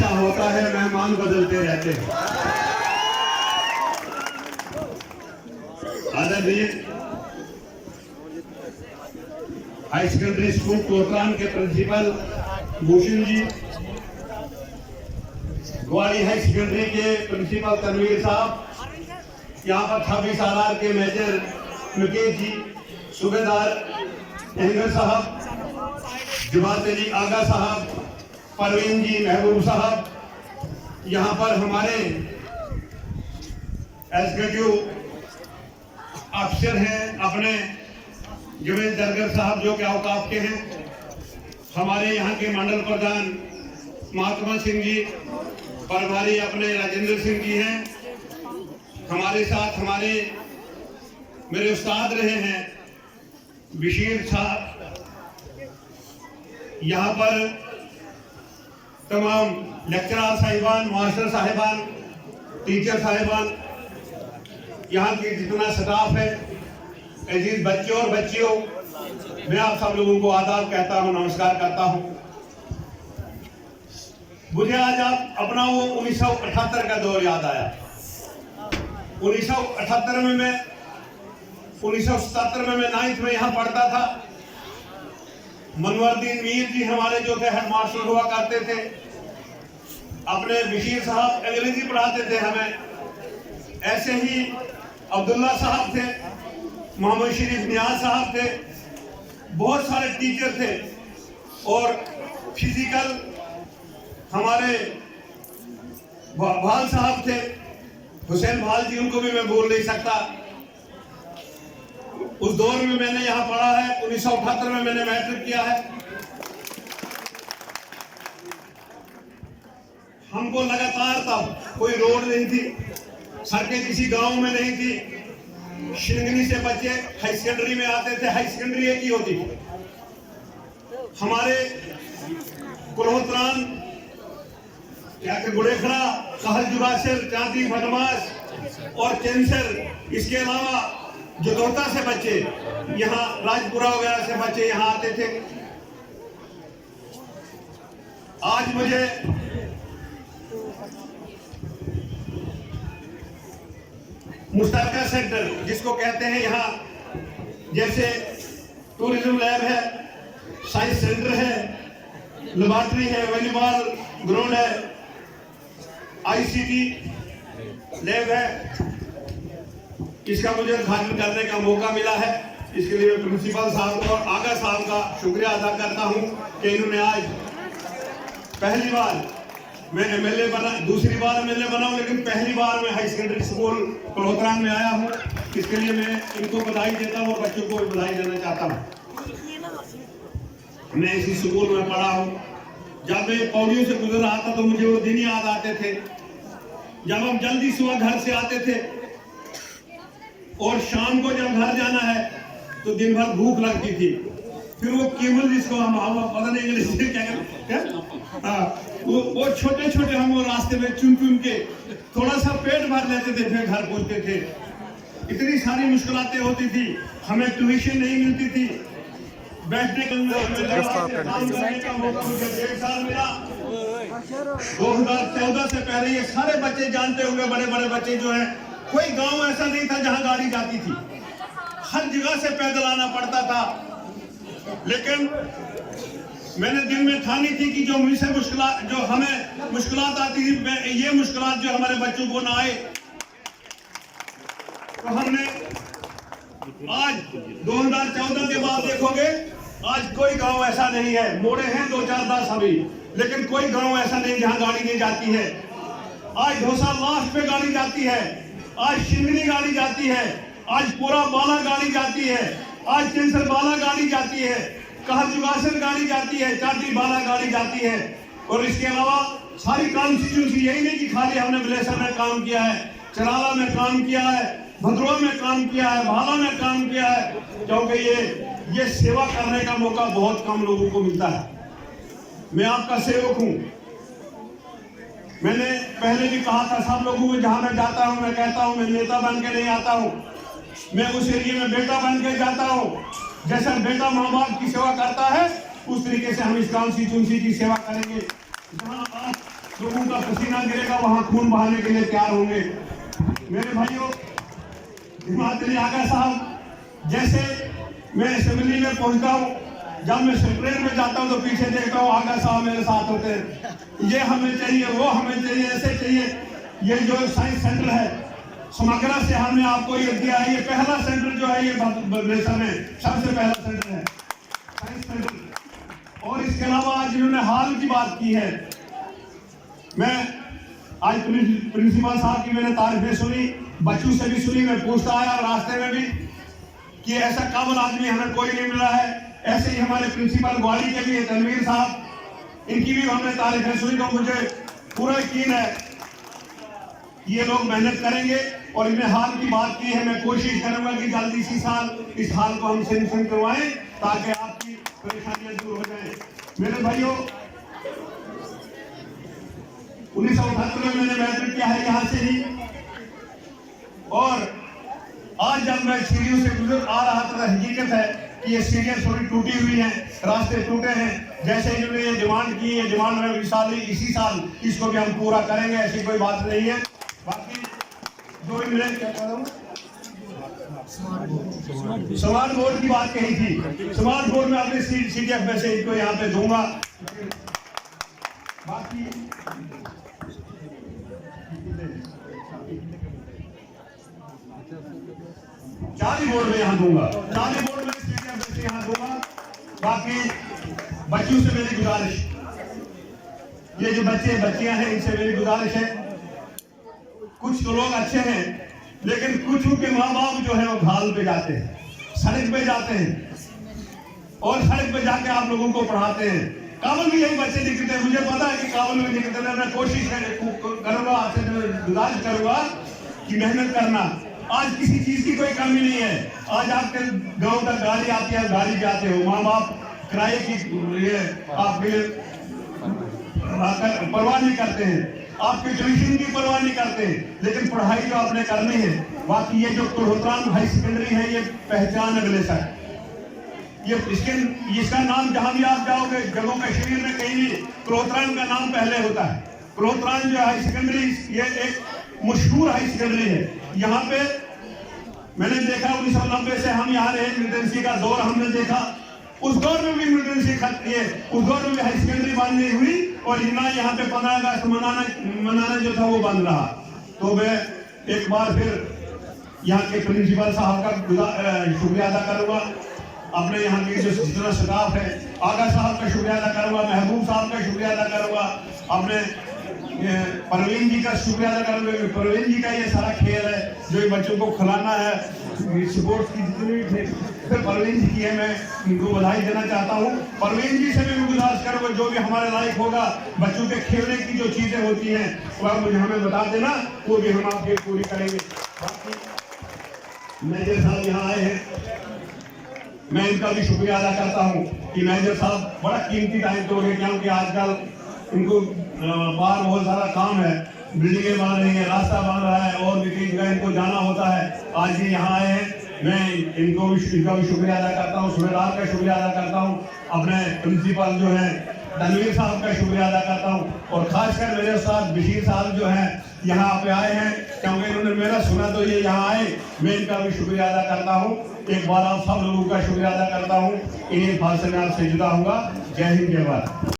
ऐसा होता है, मेहमान बदलते रहते हैं। आदरणीय हाई सेकेंडरी स्कूल कोतरान के principal Bhushan ji, Gwari high secondary के प्रिंसिपल तनवीर साहब, यहाँ पर 26 सालार के मेजर मुकेश जी, सूबेदार अहमद साहब, जमात अली आगा साहब, परवीन जी, महबूब साहब, यहाँ पर हमारे एग्जीक्यूटिव अफसर हैं अपने जुबेद दरगर साहब जो कि औकाफ के हैं, हमारे यहाँ के मंडल प्रधान महात्मा सिंह जी, प्रभारी अपने राजेंद्र सिंह जी हैं, हमारे साथ हमारे मेरे उस्ताद रहे हैं बशीर साहब, यहाँ पर तमाम लेक्चरर साहिबान, मास्टर साहिबान, टीचर साहिबान, यहाँ के जितना स्टाफ है, अजीज बच्चों और बच्चियों, मैं आप सब लोगों को आदाब कहता हूँ, नमस्कार करता हूँ। मुझे आज आप अपना वो 1978 का दौर याद आया। 1978 में मैं 1977 में मैं 9th में यहाँ पढ़ता था। मनवरदीन मीर जी हमारे जो थे हेड मास्टर हुआ करते थे, अपने बशीर साहब अंग्रेजी पढ़ाते थे हमें, ऐसे ही अब्दुल्ला साहब थे, मोहम्मद शरीफ नियाज साहब थे, बहुत सारे टीचर थे। और फिजिकल हमारे भाल साहब थे, हुसैन भाल जी, उनको भी मैं बोल नहीं सकता। उस दौर में मैंने यहाँ पढ़ा है। 1978 में मैंने मैट्रिक किया है। हमको लगातार तब कोई रोड नहीं थी, सड़कें किसी गांव में नहीं थी। शिंगनी से बच्चे हाई सेकेंडरी में आते थे, हाई सेकेंडरी एक ही होती थी। हमारे कुलहोत्रान, क्या के गुड़ेखड़ा, कहल जुगासर, चांदी भटमास और कैंसर, इसके अलावा जदोता से बच्चे, यहाँ राजपुरा वगैरह से बच्चे यहाँ आते थे। आज मुझे मुश्तरका सेंटर जिसको कहते हैं, यहाँ जैसे टूरिज्म लैब है, साइंस सेंटर है, लेबोरेटरी है, वॉलीबॉल ग्राउंड है, आईसीटी लैब है, इसका मुझे उद्घाटन करने का मौका मिला है। इसके लिए मैं प्रिंसिपल साहब और आगा साहब का शुक्रिया अदा करता हूं कि इन्होंने आज पहली बार मैं एमएलए बना, दूसरी बार एमएलए बना हूं, लेकिन पहली बार मैं हाई सेकेंडरी स्कूल कोतरान में आया हूं। इसके लिए मैं इनको बधाई देता हूं और बच्चों को भी बधाई देना चाहता हूं। मैं इसी स्कूल में पढ़ा हूं। जब मैं पौड़ियों से गुजर रहा था तो मुझे वो दिन याद आते थे जब हम जल्दी सुबह घर से आते थे और शाम को जब घर जाना है तो दिन भर भूख लगती थी। फिर वो केवल जिसको हम पता नहीं इंग्लिश में क्या कहते, वो छोटे छोटे हम वो रास्ते में चुन चुन के थोड़ा सा पेट भर लेते थे, फिर घर पहुंचते थे। इतनी सारी मुश्किलातें होती थी, हमें ट्यूशन नहीं मिलती थी, बैठने का मौका मुझे 1.5 साल मिला। 2014 से पहले ये सारे बच्चे जानते होंगे, बड़े बड़े बच्चे जो हैं, कोई गांव ऐसा नहीं था जहां गाड़ी जाती थी, हर जगह से पैदल आना पड़ता था। लेकिन मैंने दिल में ठानी थी कि जो मुझसे मुश्किलात, जो हमें मुश्किलात आती थी, ये मुश्किलात जो हमारे बच्चों को ना आए। तो हमने आज 2014 के बाद देखोगे, आज कोई गांव ऐसा नहीं है, मोड़े हैं 2-4-10 अभी, लेकिन कोई गांव ऐसा नहीं जहां गाड़ी नहीं जाती है। आज ढोसा लास्ट पे गाड़ी जाती है, आज शिंगनी गाड़ी जाती है, आज पूरा बाला गाड़ी जाती है, आज कैंसर बाला गाड़ी जाती है, कहल जुगासर गाड़ी जाती है, चाटी बाला गाड़ी जाती है। और इसके अलावा सारी कॉन्स्टिट्यूंसी, यही नहीं कि खाली हमने बिलेसर में काम किया है, चराला में काम किया है, भद्रवा में काम किया है, भाला में काम किया है, क्योंकि ये सेवा करने का मौका बहुत कम लोगों को मिलता है। मैं आपका सेवक हूं। मैंने पहले भी कहा था सब लोगों को, जहां मैं जाता हूं मैं कहता हूं मैं नेता बन के नहीं आता हूं, मैं उस एरिया में बेटा बन के जाता हूं। जैसा बेटा माँ बाप की सेवा करता है उस तरीके से हम इस कॉन्स्टिट्यूंसी की सेवा करेंगे। जहां आज लोगों का पसीना गिरेगा वहां खून बहाने के लिए तैयार होंगे। मेरे भाइयों, हिमाचली आगा साहब, जैसे मैं असेंबली में पहुंचता हूँ, जब मैं सेक्रेटरीट में जाता हूँ तो पीछे देखता हूँ आगा साहब मेरे साथ होते हैं। ये हमें चाहिए, वो हमें चाहिए, ऐसे चाहिए। ये जो साइंस सेंटर है समग्रा से हमने आपको ये दिया है, ये पहला सेंटर जो है ये बदलेसर में सबसे पहला सेंटर है साइंस सेंटर। और इसके अलावा आज जिन्होंने हाल की बात की है, मैं आज प्रिंसिपल साहब की मैंने तारीफें सुनी, बच्चों से भी सुनी, मैं पूछता आया रास्ते में भी कि ऐसा काबिल आदमी हमें कोई नहीं मिला है। ऐसे ही हमारे प्रिंसिपल ग्वाली के भी तनवीर साहब, इनकी भी हमने तारीफें सुनी। तो मुझे पूरा यकीन है ये लोग मेहनत करेंगे। और इन्हें हाल की बात की है, मैं कोशिश करूंगा कि जल्दी इसी साल इस हाल को हम सैंक्शन करवाएं ताकि आपकी परेशानियां दूर हो जाएं। मेरे भाइयों, 1978 में मैंने मैट्रिक किया है यहाँ से ही, और आज जब मैं सीढ़ियों से गुजर आ रहा था, हकीकत है कि ये सीढ़ियां थोड़ी टूटी हुई हैं, रास्ते टूटे हैं। जैसे इन्होंने ये डिमांड की, ये डिमांड में इसी साल इसको भी हम पूरा करेंगे, ऐसी कोई बात नहीं है। बाकी जो इन्होंने क्या कहा, स्मार्ट बोर्ड की बात कही थी, स्मार्ट बोर्ड में अपने CDF में से इनको यहाँ पे दूंगा। बाकी चाली बोर्ड में यहाँ दूंगा, चाली बोर्ड में CDF में से यहाँ दूंगा। बाकी बच्चों से मेरी गुजारिश, ये जो बच्चियां हैं इनसे मेरी गुजारिश है, कुछ तो लोग अच्छे हैं लेकिन कुछ के माँ बाप जो है वो घाल पे जाते हैं, सड़क पे जाते हैं, और सड़क पे जाके आप लोगों को पढ़ाते हैं। काबुल में यही बच्चे दिखते हैं, मुझे पता है कि काबुल में दिखते हैं। मैं कोशिश करूंगा, आपसे गुजारिश करूंगा कि मेहनत करना। आज किसी चीज की कोई कमी नहीं है। आज आपके गांव तक गाड़ी आती है, गाड़ी पे आते हो, माँ बाप किराए की ये आपके परवाह नहीं करते हैं, आपके ट्यूशन की परवाह नहीं करते हैं, लेकिन पढ़ाई जो आपने करनी है। बाकी ये जो कुल्होत्रान हाई सेकेंडरी है, ये पहचान अगलेसर, ये इसका नाम जहां भी आप जाओगे जम्मू कश्मीर में कहीं भी कुल्होत्रान का नाम पहले होता है। कुल्होत्रान जो हाई सेकेंडरी, ये एक मशहूर हाई सेकेंडरी है। यहाँ पे मैंने देखा 1990 से हम यहाँ रहे, मिलिटेंसी का दौर हमने देखा, उस दौर में भी मिलिटेंसी उस दौर में भी हाई सेकेंडरी बंद नहीं हुई, और यहाँ पे 15 अगस्त मनाना जो था वो बंद रहा। तो मैं एक बार फिर यहाँ के प्रिंसिपल साहब का शुक्रिया अदा करूँगा, अपने यहाँ के जो जितना स्टाफ है, आगा साहब का शुक्रिया अदा करूँगा, महबूब साहब का शुक्रिया अदा करूँगा, अपने परवीन जी का शुक्रिया अदा करूँगा। परवीन जी का ये सारा खेल है जो बच्चों को खिलाना है, स्पोर्ट्स की जितनी भी परवीन जी की है, मैं इनको बधाई देना चाहता हूँ। परवीन जी से भी गुजारिश करूँगा, जो भी हमारे लायक होगा, बच्चों के खेलने की जो चीज़ें होती हैं वो आप मुझे हमें बता देना, वो भी हम आपके पूरी करेंगे। मैनेजर साहब यहाँ आए हैं, मैं इनका भी शुक्रिया अदा करता हूँ कि मैनेजर साहब बड़ा कीमती टाइम दोगे, क्योंकि आजकल इनको बाहर बहुत सारा काम है, बिल्डिंगें बन रही है, रास्ता बन रहा है, और भी कई जगह इनको जाना होता है। आज ये यहाँ आए हैं, मैं इनका भी शुक्रिया अदा करता हूँ, सूबेदार का शुक्रिया अदा करता हूँ, अपने प्रिंसिपल जो है तनवीर साहब का शुक्रिया अदा करता हूँ, और खासकर मेरे साथ बशीर साहब जो हैं यहाँ पे आए हैं, क्योंकि इन्होंने मेरा सुना तो ये यहाँ आए, मैं इनका भी शुक्रिया अदा करता हूँ। एक बार आप सब लोगों का शुक्रिया अदा करता हूँ। इन्हीं अल्फाज से मैं आपसे जुदा हूँगा। जय हिंद, जय भारत।